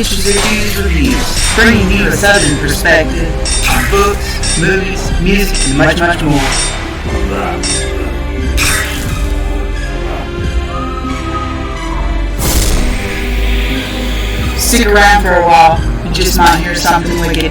Shizuku's Reviews, bringing you a southern perspective on books, movies, music, and much, much more. Stick around for a while, you just might hear something wicked.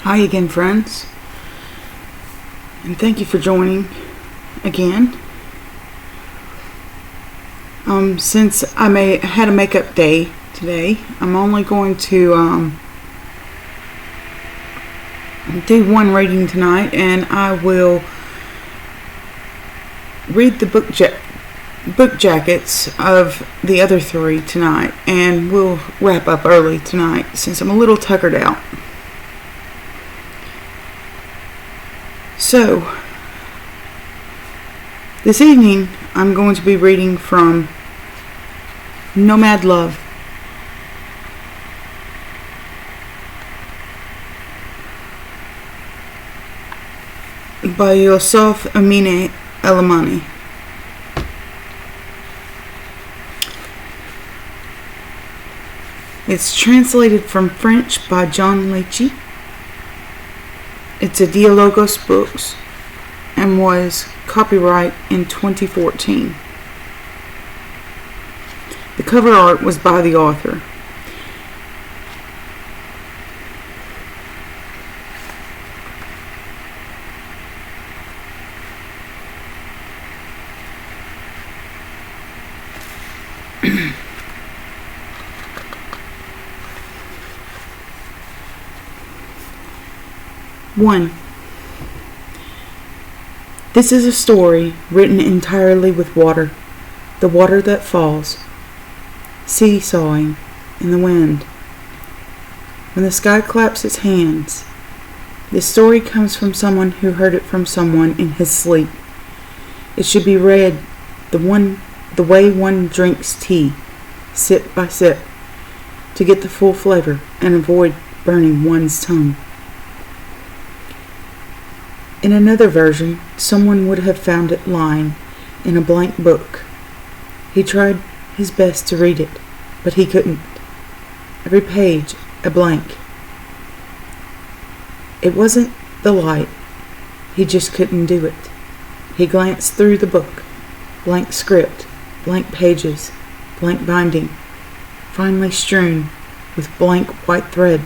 Hi again, friends, and thank you for joining again. Since I had a makeup day today, I'm only going to do one reading tonight, and I will read the book jackets of the other three tonight, and we'll wrap up early tonight since I'm a little tuckered out. So, this evening I'm going to be reading from Nomad Love by Youssouf, Amine, Elalamy. It's translated from French by John Leachy. It's a Dialogos Books and was copyright in 2014. The cover art was by the author. One. This is a story written entirely with water, the water that falls, seesawing in the wind. When the sky claps its hands, this story comes from someone who heard it from someone in his sleep. It should be read the way one drinks tea, sip by sip, to get the full flavor and avoid burning one's tongue. In another version, someone would have found it lying in a blank book. He tried his best to read it, but he couldn't. Every page a blank. It wasn't the light. He just couldn't do it. He glanced through the book. Blank script, blank pages, blank binding, finely strewn with blank white thread.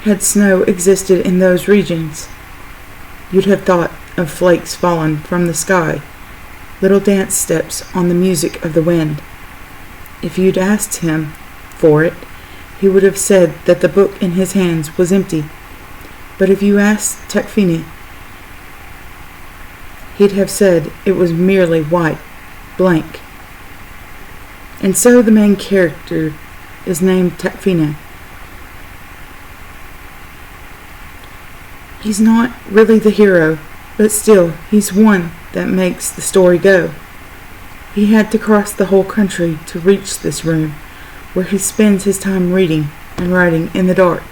Had snow existed in those regions, you'd have thought of flakes fallen from the sky, little dance steps on the music of the wind. If you'd asked him for it, he would have said that the book in his hands was empty. But if you asked Tecfine, he'd have said it was merely white, blank. And so the main character is named Tecfine. He's not really the hero, but still, he's one that makes the story go. He had to cross the whole country to reach this room, where he spends his time reading and writing in the dark,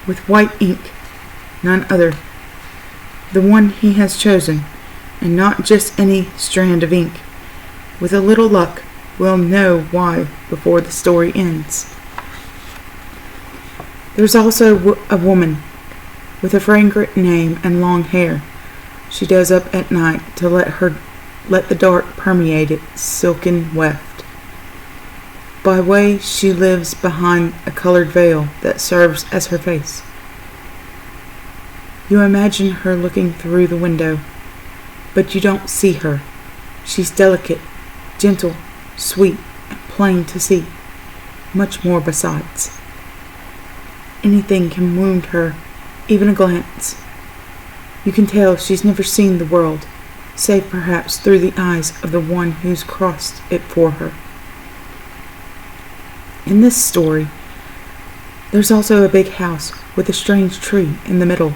with white ink, none other, the one he has chosen, and not just any strand of ink. With a little luck, we'll know why before the story ends. There's also a woman with a fragrant name and long hair. She does up at night to let the dark permeate it silken weft. By way she lives behind a colored veil that serves as her face. You imagine her looking through the window, but you don't see her. She's delicate, gentle, sweet, and plain to see. Much more besides. Anything can wound her, even a glance. You can tell she's never seen the world, save perhaps through the eyes of the one who's crossed it for her. In this story, there's also a big house with a strange tree in the middle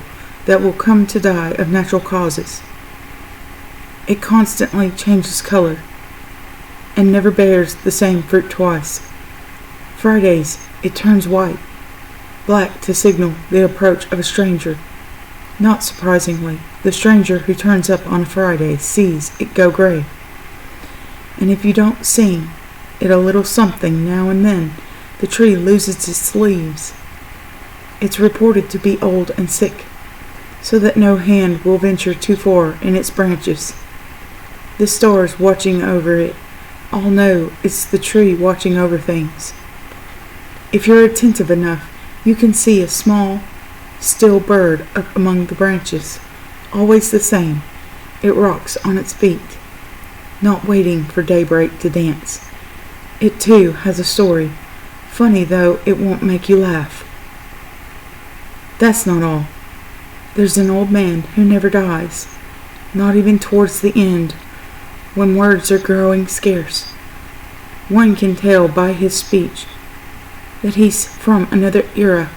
that will come to die of natural causes. It constantly changes color and never bears the same fruit twice. Fridays, it turns white, black to signal the approach of a stranger. Not surprisingly, the stranger who turns up on a Friday sees it go gray. And if you don't sing it a little something now and then, the tree loses its leaves. It's reported to be old and sick, so that no hand will venture too far in its branches. The stars watching over it all know it's the tree watching over things. If you're attentive enough, you can see a small, still bird up among the branches, always the same. It rocks on its feet, not waiting for daybreak to dance. It too has a story, funny though it won't make you laugh. That's not all. There's an old man who never dies, not even towards the end, when words are growing scarce. One can tell by his speech that he's from another era.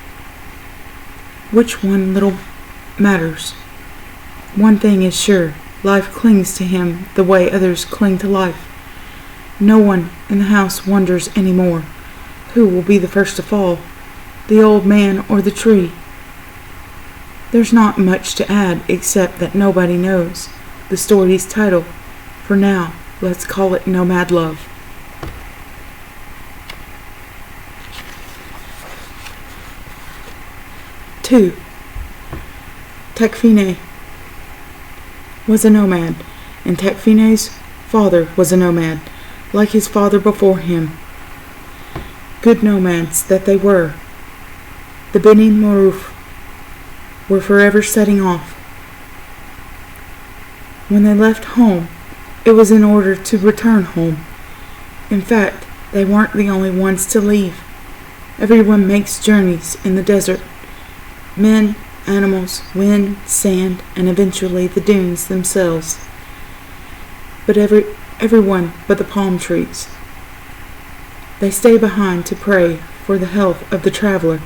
Which one little matters. One thing is sure, life clings to him the way others cling to life. No one in the house wonders any more who will be the first to fall, the old man or the tree. There's not much to add except that nobody knows the story's title. For now, let's call it Nomad Love. Two. Tecfine was a nomad, and Tecfine's father was a nomad, like his father before him. Good nomads that they were. The Beni Maruf were forever setting off. When they left home, it was in order to return home. In fact, they weren't the only ones to leave. Everyone makes journeys in the desert. Men, animals, wind, sand, and eventually the dunes themselves. But everyone but the palm trees. They stay behind to pray for the health of the traveler.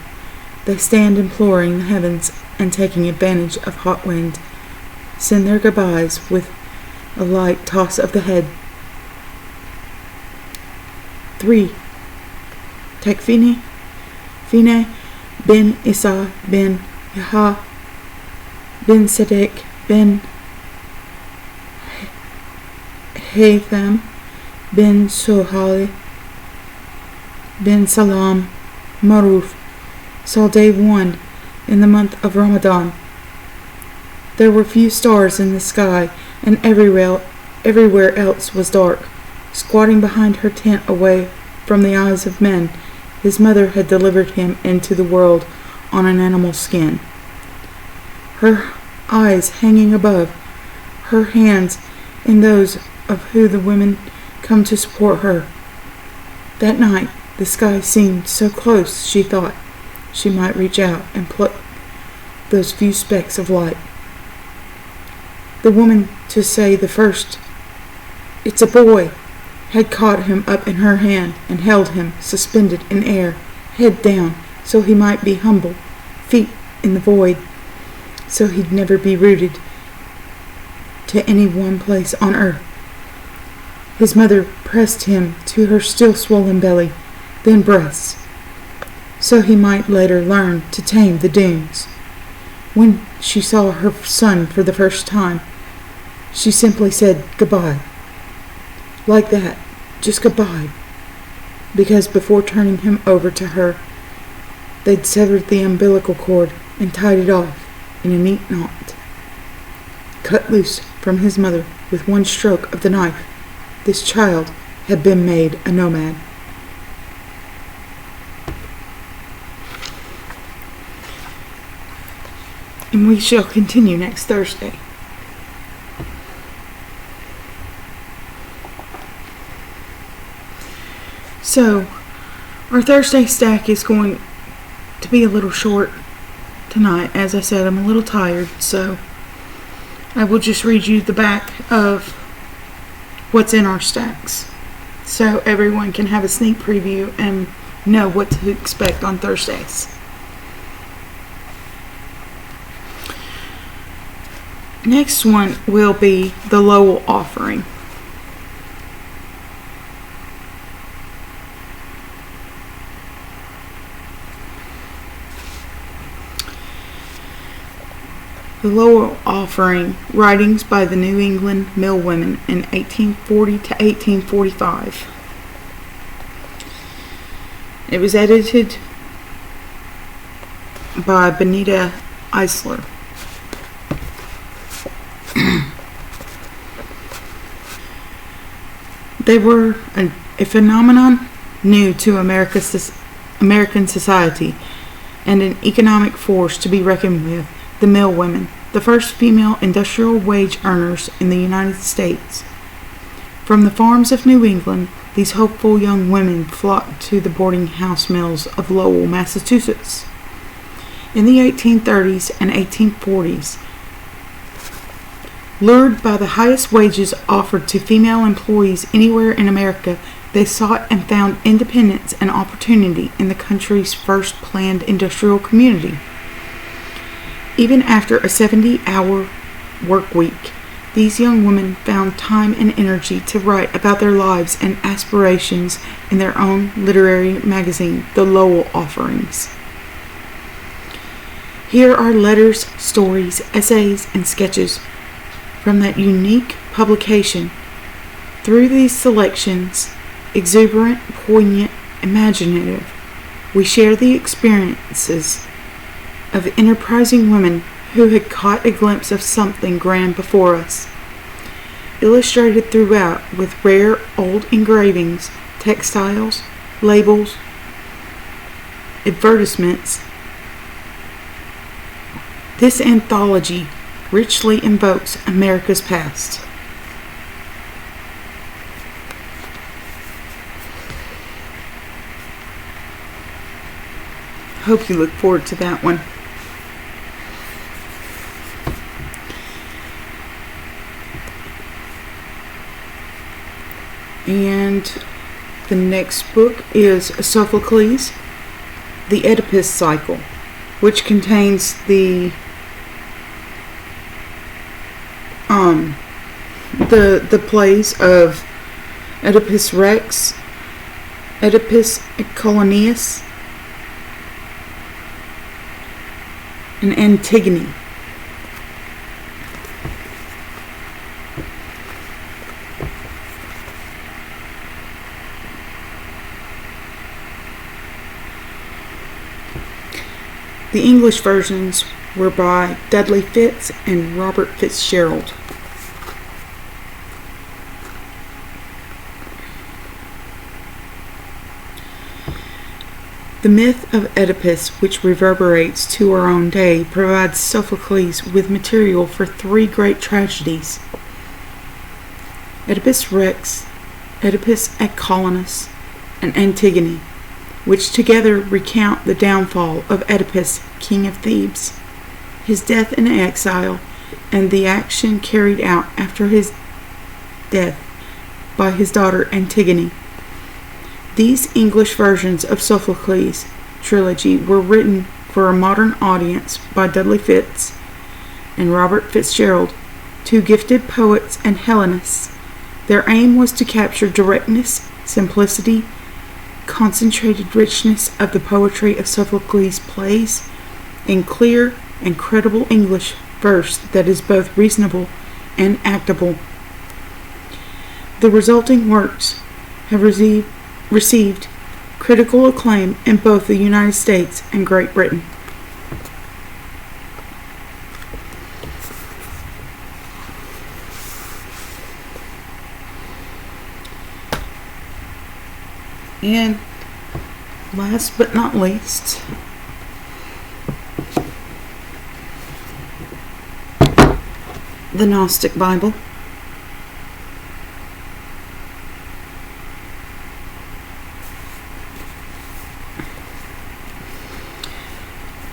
They stand imploring the heavens and taking advantage of hot wind, send their goodbyes with a light toss of the head. 3. Tecfine bin Isa bin Yaha bin Sadek bin Haytham bin Sohali bin Salam Maruf saw day 1 in the month of Ramadan. There were few stars in the sky, and everywhere else was dark. Squatting behind her tent away from the eyes of men, his mother had delivered him into the world on an animal skin. Her eyes hanging above, her hands in those of who the women come to support her. That night, the sky seemed so close, she thought she might reach out and pluck those few specks of light. The woman to say the first, "It's a boy," had caught him up in her hand and held him suspended in air, head down, so he might be humble, feet in the void, so he'd never be rooted to any one place on earth. His mother pressed him to her still swollen belly, then breasts, so he might later learn to tame the dunes. When she saw her son for the first time, she simply said goodbye. Like that, just goodbye. Because before turning him over to her, they'd severed the umbilical cord and tied it off in a neat knot. Cut loose from his mother with one stroke of the knife, this child had been made a nomad. And we shall continue next Thursday. So, our Thursday stack is going to be a little short tonight. As I said, I'm a little tired, so I will just read you the back of what's in our stacks, so everyone can have a sneak preview and know what to expect on Thursdays. Next one will be the Lowell offering. The Lowell offering, writings by the New England mill women in 1840 to 1845. It was edited by Benita Eisler. They were a phenomenon new to American society and an economic force to be reckoned with. The mill women, the first female industrial wage earners in the United States. From the farms of New England, these hopeful young women flocked to the boarding house mills of Lowell, Massachusetts. In the 1830s and 1840s, lured by the highest wages offered to female employees anywhere in America, they sought and found independence and opportunity in the country's first planned industrial community. Even after a 70-hour work week, these young women found time and energy to write about their lives and aspirations in their own literary magazine, The Lowell Offerings. Here are letters, stories, essays, and sketches from that unique publication. Through these selections, exuberant, poignant, imaginative, we share the experiences of enterprising women who had caught a glimpse of something grand before us. Illustrated throughout with rare old engravings, textiles, labels, advertisements, this anthology richly invokes America's past. Hope you look forward to that one. And the next book is Sophocles, the Oedipus cycle, which contains the plays of Oedipus Rex, Oedipus Colonius, and Antigone. The English versions were by Dudley Fitz and Robert Fitzgerald. The myth of Oedipus, which reverberates to our own day, provides Sophocles with material for three great tragedies: Oedipus Rex, Oedipus Colonius, and Antigone, which together recount the downfall of Oedipus, king of Thebes, his death in exile, and the action carried out after his death by his daughter Antigone. These English versions of Sophocles' trilogy were written for a modern audience by Dudley Fitz and Robert Fitzgerald, two gifted poets and Hellenists. Their aim was to capture directness, simplicity, concentrated richness of the poetry of Sophocles' plays in clear and credible English verse that is both reasonable and actable. The resulting works have received critical acclaim in both the United States and Great Britain. And last but not least, the Gnostic Bible.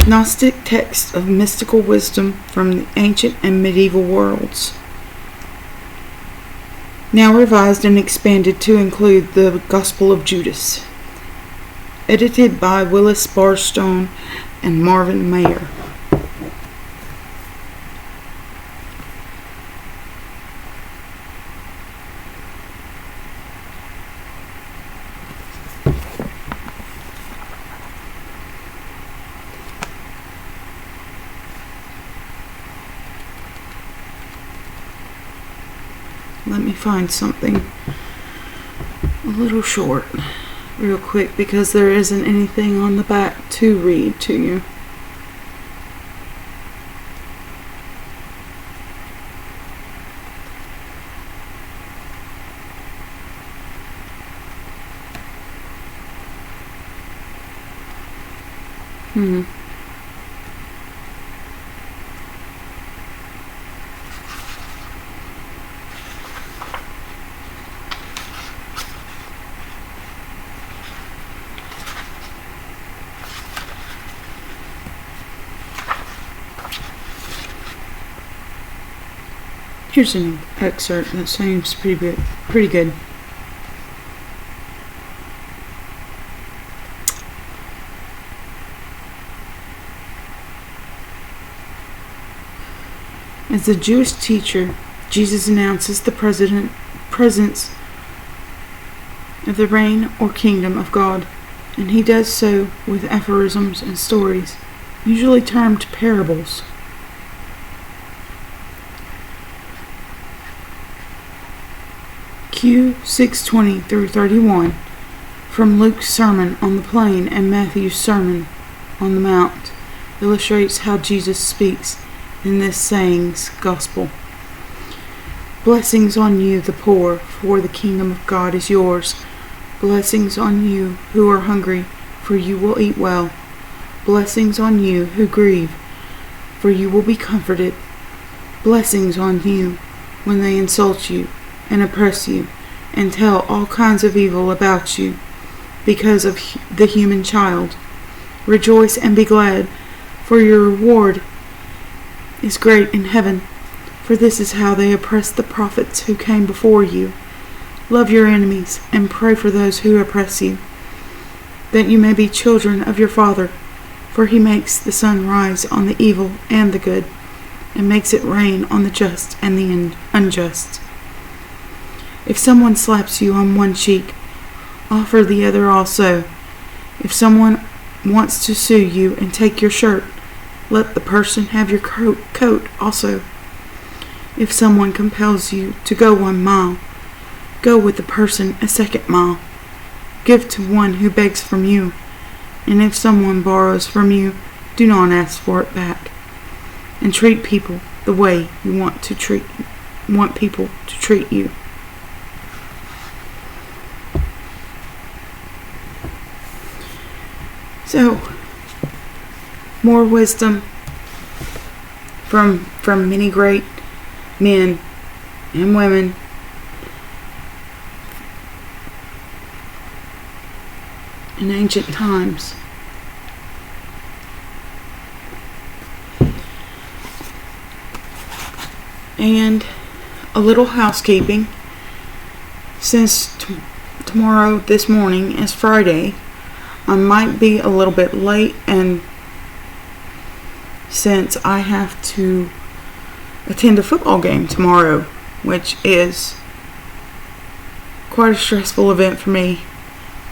Gnostic texts of mystical wisdom from the ancient and medieval worlds. Now revised and expanded to include the Gospel of Judas. Edited by Willis, Barnstone, and Marvin, Meyer. me find something a little short real quick, because there isn't anything on the back to read to you. Here's an excerpt that seems pretty good. As the Jewish teacher, Jesus announces the presence of the reign or kingdom of God, and he does so with aphorisms and stories, usually termed parables. Q 6:20 through 31 from Luke's Sermon on the Plain and Matthew's Sermon on the Mount illustrates how Jesus speaks in this saying's gospel. Blessings on you, the poor, for the kingdom of God is yours. Blessings on you who are hungry, for you will eat well. Blessings on you who grieve, for you will be comforted. Blessings on you when they insult you and oppress you and tell all kinds of evil about you because of the human child. Rejoice and be glad, for your reward is great in heaven, for this is how they oppressed the prophets who came before you. Love your enemies and pray for those who oppress you, that you may be children of your Father, for he makes the sun rise on the evil and the good, and makes it rain on the just and the unjust. If someone slaps you on one cheek, offer the other also. If someone wants to sue you and take your shirt, let the person have your coat also. If someone compels you to go 1 mile, go with the person a 2nd mile. Give to one who begs from you, and if someone borrows from you, do not ask for it back. And treat people the way you want people to treat you. So, more wisdom from many great men and women in ancient times. And a little housekeeping. Since this morning is Friday, I might be a little bit late, and since I have to attend a football game tomorrow, which is quite a stressful event for me,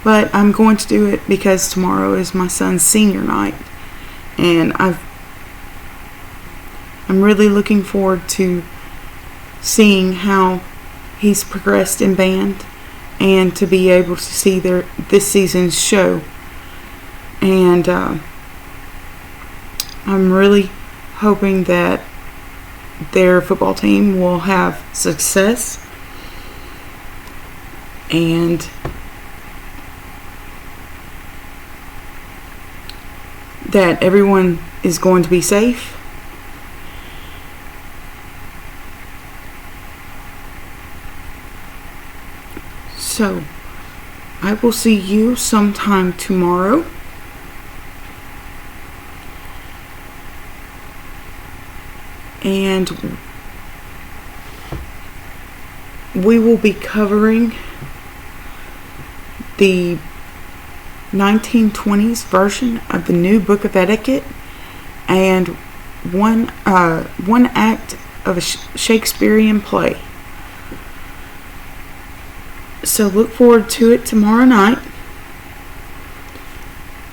but I'm going to do it because tomorrow is my son's senior night, and I'm really looking forward to seeing how he's progressed in band and to be able to see this season's show. And I'm really hoping that their football team will have success and that everyone is going to be safe. So, I will see you sometime tomorrow. And we will be covering the 1920s version of the new Book of Etiquette and one act of a Shakespearean play. So look forward to it tomorrow night,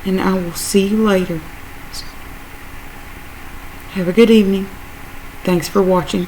and I will see you later. Have a good evening. Thanks for watching.